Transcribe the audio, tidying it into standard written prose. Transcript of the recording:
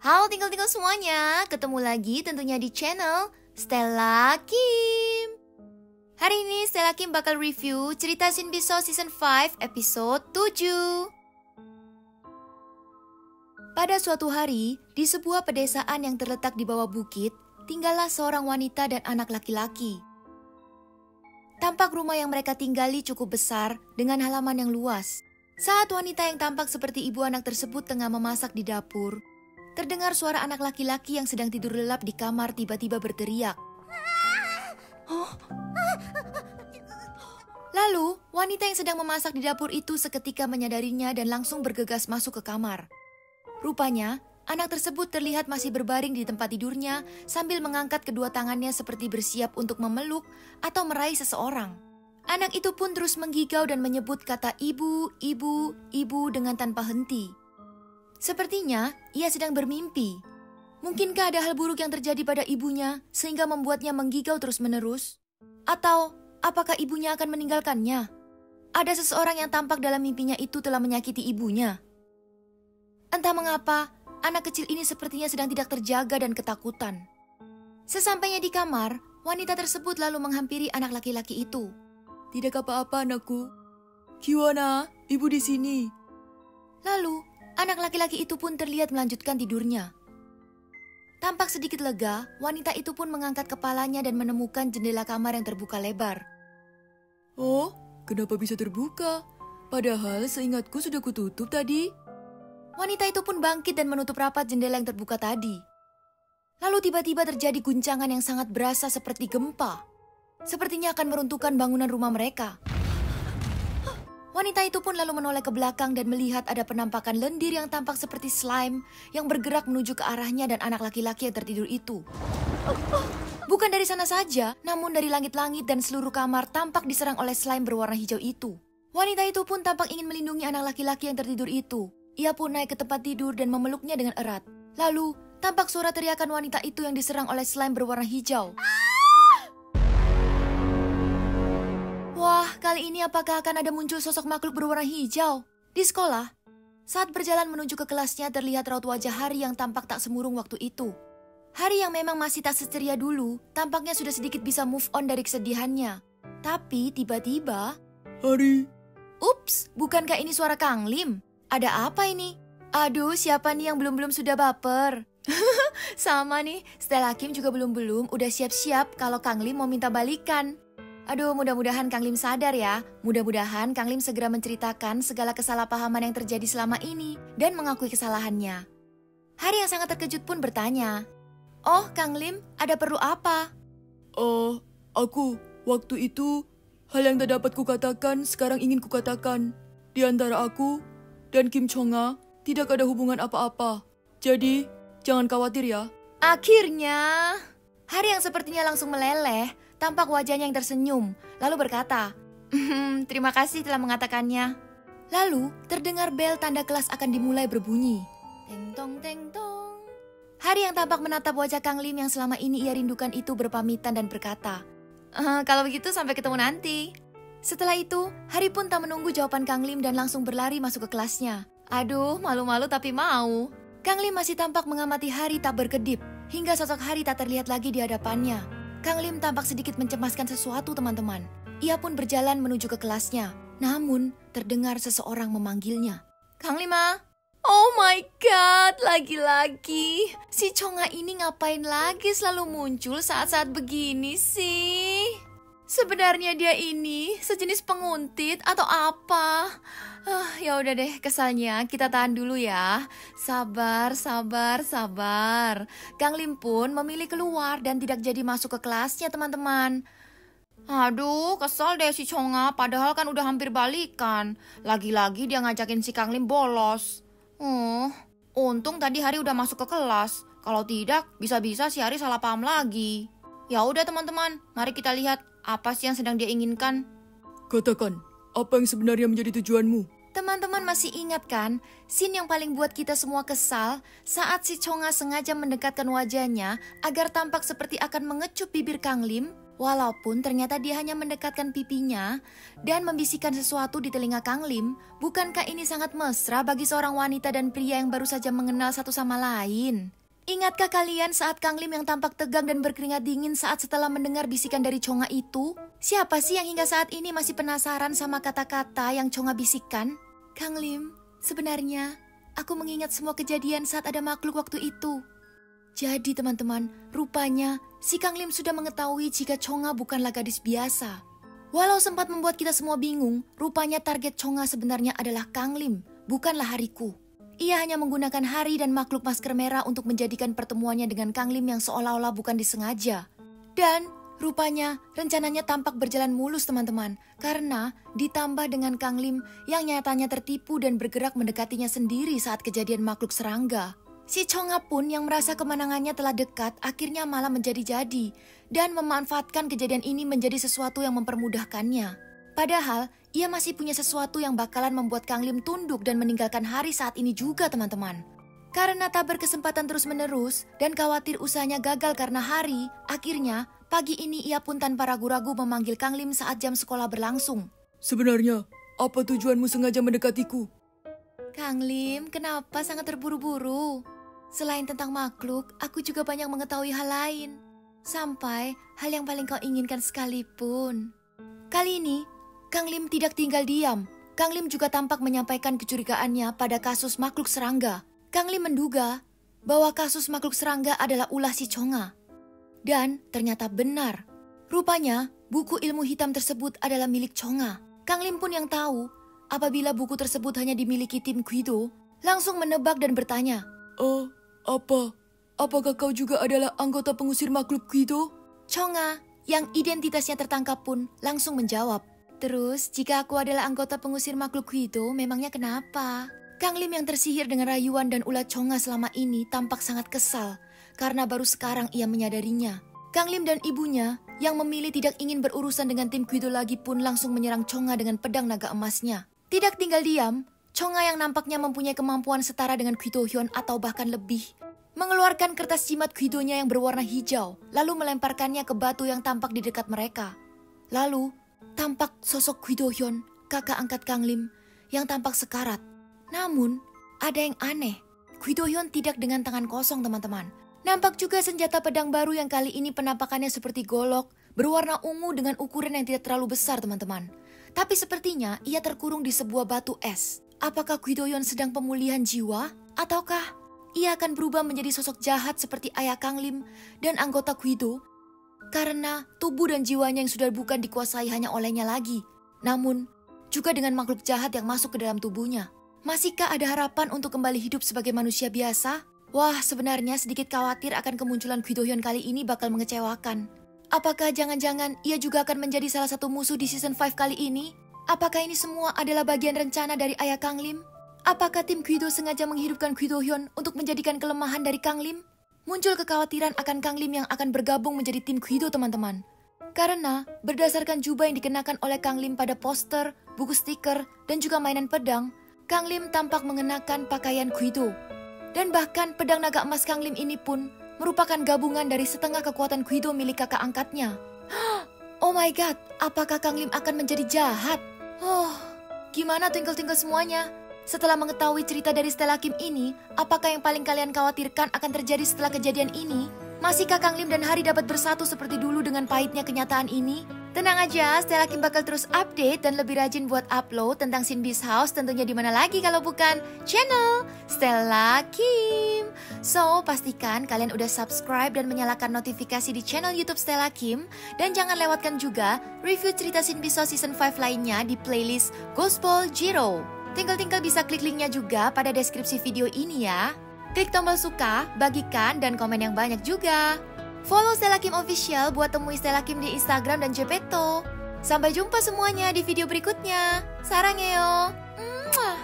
Halo tinggal-tinggal semuanya, ketemu lagi tentunya di channel Stella Kim. Hari ini Stella Kim bakal review cerita Shinbiso Season 5 episode 7. Pada suatu hari, di sebuah pedesaan yang terletak di bawah bukit, tinggallah seorang wanita dan anak laki-laki. Tampak rumah yang mereka tinggali cukup besar dengan halaman yang luas. Saat wanita yang tampak seperti ibu anak tersebut tengah memasak di dapur, terdengar suara anak laki-laki yang sedang tidur lelap di kamar tiba-tiba berteriak. Lalu, wanita yang sedang memasak di dapur itu seketika menyadarinya dan langsung bergegas masuk ke kamar. Rupanya, anak tersebut terlihat masih berbaring di tempat tidurnya sambil mengangkat kedua tangannya seperti bersiap untuk memeluk atau meraih seseorang. Anak itu pun terus menggigau dan menyebut kata ibu, ibu, ibu dengan tanpa henti. Sepertinya ia sedang bermimpi. Mungkinkah ada hal buruk yang terjadi pada ibunya sehingga membuatnya menggigau terus-menerus? Atau apakah ibunya akan meninggalkannya? Ada seseorang yang tampak dalam mimpinya itu telah menyakiti ibunya. Entah mengapa, anak kecil ini sepertinya sedang tidak terjaga dan ketakutan. Sesampainya di kamar, wanita tersebut lalu menghampiri anak laki-laki itu. Tidak apa-apa anakku. Kiwana, ibu di sini. Lalu, anak laki-laki itu pun terlihat melanjutkan tidurnya. Tampak sedikit lega, wanita itu pun mengangkat kepalanya dan menemukan jendela kamar yang terbuka lebar. Oh, kenapa bisa terbuka? Padahal seingatku sudah kututup tadi. Wanita itu pun bangkit dan menutup rapat jendela yang terbuka tadi. Lalu tiba-tiba terjadi guncangan yang sangat berasa seperti gempa. Sepertinya akan meruntuhkan bangunan rumah mereka. Wanita itu pun lalu menoleh ke belakang dan melihat ada penampakan lendir yang tampak seperti slime yang bergerak menuju ke arahnya dan anak laki-laki yang tertidur itu. Bukan dari sana saja, namun dari langit-langit dan seluruh kamar tampak diserang oleh slime berwarna hijau itu. Wanita itu pun tampak ingin melindungi anak laki-laki yang tertidur itu. Ia pun naik ke tempat tidur dan memeluknya dengan erat. Lalu, tampak suara teriakan wanita itu yang diserang oleh slime berwarna hijau. Wah, kali ini apakah akan ada muncul sosok makhluk berwarna hijau? Di sekolah, saat berjalan menuju ke kelasnya terlihat raut wajah Hari yang tampak tak semurung waktu itu. Hari yang memang masih tak seceria dulu, tampaknya sudah sedikit bisa move on dari kesedihannya. Tapi tiba-tiba... Hari. Ups, bukankah ini suara Kang Lim? Ada apa ini? Aduh, siapa nih yang belum-belum sudah baper? Sama nih, Stella Kim juga belum-belum udah siap-siap kalau Kang Lim mau minta balikan. Aduh, mudah-mudahan Kang Lim sadar ya. Mudah-mudahan Kang Lim segera menceritakan segala kesalahpahaman yang terjadi selama ini dan mengakui kesalahannya. Hari yang sangat terkejut pun bertanya, "Oh, Kang Lim, ada perlu apa?" "Oh, waktu itu, hal yang tak dapat kukatakan sekarang ingin kukatakan. Di antara aku dan Kim Chonga tidak ada hubungan apa-apa. Jadi, jangan khawatir ya." Akhirnya, Hari yang sepertinya langsung meleleh, tampak wajahnya yang tersenyum, lalu berkata, "Terima kasih telah mengatakannya." Lalu, terdengar bel tanda kelas akan dimulai berbunyi. Teng tong teng tong. Hari yang tampak menatap wajah Kang Lim yang selama ini ia rindukan itu berpamitan dan berkata, "Kalau begitu sampai ketemu nanti." Setelah itu, Hari pun tak menunggu jawaban Kang Lim dan langsung berlari masuk ke kelasnya. Aduh, malu-malu tapi mau. Kang Lim masih tampak mengamati Hari tak berkedip, hingga sosok Hari tak terlihat lagi di hadapannya. Kang Lim tampak sedikit mencemaskan sesuatu teman-teman. Ia pun berjalan menuju ke kelasnya. Namun, terdengar seseorang memanggilnya. "Kang Lima." Oh my god, lagi-lagi. Si Chonga ini ngapain lagi selalu muncul saat-saat begini sih? Sebenarnya dia ini sejenis penguntit atau apa? Ya udah deh, kesalnya kita tahan dulu ya. Sabar. Kang Lim pun memilih keluar dan tidak jadi masuk ke kelasnya, teman-teman. Aduh, kesel deh si Chonga, padahal kan udah hampir balikan. Lagi-lagi dia ngajakin si Kang Lim bolos. Untung tadi Hari udah masuk ke kelas. Kalau tidak, bisa-bisa si Hari salah paham lagi. Ya udah teman-teman, mari kita lihat apa sih yang sedang dia inginkan. Katakan, apa yang sebenarnya menjadi tujuanmu? Teman-teman masih ingat kan, scene yang paling buat kita semua kesal saat si Chonga sengaja mendekatkan wajahnya agar tampak seperti akan mengecup bibir Kang Lim? Walaupun ternyata dia hanya mendekatkan pipinya dan membisikkan sesuatu di telinga Kang Lim, bukankah ini sangat mesra bagi seorang wanita dan pria yang baru saja mengenal satu sama lain? Ingatkah kalian saat Kang Lim yang tampak tegang dan berkeringat dingin saat setelah mendengar bisikan dari Chonga itu? Siapa sih yang hingga saat ini masih penasaran sama kata-kata yang Chonga bisikan? Kang Lim, sebenarnya aku mengingat semua kejadian saat ada makhluk waktu itu. Jadi teman-teman, rupanya si Kang Lim sudah mengetahui jika Chonga bukanlah gadis biasa. Walau sempat membuat kita semua bingung, rupanya target Chonga sebenarnya adalah Kang Lim, bukanlah Hariku. Ia hanya menggunakan Hari dan makhluk masker merah untuk menjadikan pertemuannya dengan Kang Lim yang seolah-olah bukan disengaja. Dan rupanya rencananya tampak berjalan mulus teman-teman, karena ditambah dengan Kang Lim yang nyatanya tertipu dan bergerak mendekatinya sendiri saat kejadian makhluk serangga. Si Chonga pun yang merasa kemenangannya telah dekat akhirnya malah menjadi-jadi dan memanfaatkan kejadian ini menjadi sesuatu yang mempermudahkannya. Padahal ia masih punya sesuatu yang bakalan membuat Kang Lim tunduk dan meninggalkan Hari saat ini juga teman-teman. Karena tak berkesempatan terus-menerus dan khawatir usahanya gagal karena Hari, akhirnya pagi ini ia pun tanpa ragu-ragu memanggil Kang Lim saat jam sekolah berlangsung. Sebenarnya, apa tujuanmu sengaja mendekatiku? Kang Lim, kenapa sangat terburu-buru? Selain tentang makhluk, aku juga banyak mengetahui hal lain. Sampai hal yang paling kau inginkan sekalipun. Kali ini, Kang Lim tidak tinggal diam. Kang Lim juga tampak menyampaikan kecurigaannya pada kasus makhluk serangga. Kang Lim menduga bahwa kasus makhluk serangga adalah ulah si Chonga. Dan ternyata benar. Rupanya, buku ilmu hitam tersebut adalah milik Chonga. Kang Lim pun yang tahu, apabila buku tersebut hanya dimiliki tim Guido, langsung menebak dan bertanya, Oh, apakah kau juga adalah anggota pengusir makhluk Guido? Chonga, yang identitasnya tertangkap pun langsung menjawab, terus jika aku adalah anggota pengusir makhluk Guido, memangnya kenapa? Kang Lim yang tersihir dengan rayuan dan ulat Chonga selama ini tampak sangat kesal, karena baru sekarang ia menyadarinya. Kang Lim dan ibunya yang memilih tidak ingin berurusan dengan tim Guido lagi pun langsung menyerang Chonga dengan pedang naga emasnya. Tidak tinggal diam, Chonga yang nampaknya mempunyai kemampuan setara dengan Guido Hyun atau bahkan lebih, mengeluarkan kertas jimat Guidonya yang berwarna hijau, lalu melemparkannya ke batu yang tampak di dekat mereka. Lalu, tampak sosok Guido Hyun, kakak angkat Kang Lim, yang tampak sekarat. Namun, ada yang aneh. Guido Hyun tidak dengan tangan kosong teman-teman. Nampak juga senjata pedang baru yang kali ini penampakannya seperti golok, berwarna ungu dengan ukuran yang tidak terlalu besar teman-teman. Tapi sepertinya ia terkurung di sebuah batu es. Apakah Guido Hyun sedang pemulihan jiwa? Ataukah ia akan berubah menjadi sosok jahat seperti ayah Kang Lim dan anggota Guido? Karena tubuh dan jiwanya yang sudah bukan dikuasai hanya olehnya lagi, namun juga dengan makhluk jahat yang masuk ke dalam tubuhnya. Masihkah ada harapan untuk kembali hidup sebagai manusia biasa? Wah, sebenarnya sedikit khawatir akan kemunculan Guido Hyun kali ini bakal mengecewakan. Apakah jangan-jangan ia juga akan menjadi salah satu musuh di season 5 kali ini? Apakah ini semua adalah bagian rencana dari ayah Kang Lim? Apakah tim Guido sengaja menghidupkan Guido Hyun untuk menjadikan kelemahan dari Kang Lim? Muncul kekhawatiran akan Kang Lim yang akan bergabung menjadi tim Guido teman-teman. Karena berdasarkan jubah yang dikenakan oleh Kang Lim pada poster, buku stiker, dan juga mainan pedang, Kang Lim tampak mengenakan pakaian Guido. Dan bahkan pedang naga emas Kang Lim ini pun merupakan gabungan dari setengah kekuatan Guido milik kakak angkatnya. Oh my god, apakah Kang Lim akan menjadi jahat? Oh, gimana twinkle-twinkle semuanya? Setelah mengetahui cerita dari Stella Kim ini, apakah yang paling kalian khawatirkan akan terjadi setelah kejadian ini? Masihkah Kang Lim dan Hari dapat bersatu seperti dulu dengan pahitnya kenyataan ini? Tenang aja, Stella Kim bakal terus update dan lebih rajin buat upload tentang Sinbi's House, tentunya di mana lagi kalau bukan channel Stella Kim. So, pastikan kalian udah subscribe dan menyalakan notifikasi di channel YouTube Stella Kim. Dan jangan lewatkan juga review cerita Sinbi's House Season 5 lainnya di playlist Gospel Jiro. Tinggal bisa klik linknya juga pada deskripsi video ini ya. Klik tombol suka, bagikan, dan komen yang banyak juga. Follow Stella Kim Official buat temui Stella Kim di Instagram dan Jepeto. Sampai jumpa semuanya di video berikutnya. Sarangheyo. Mwah.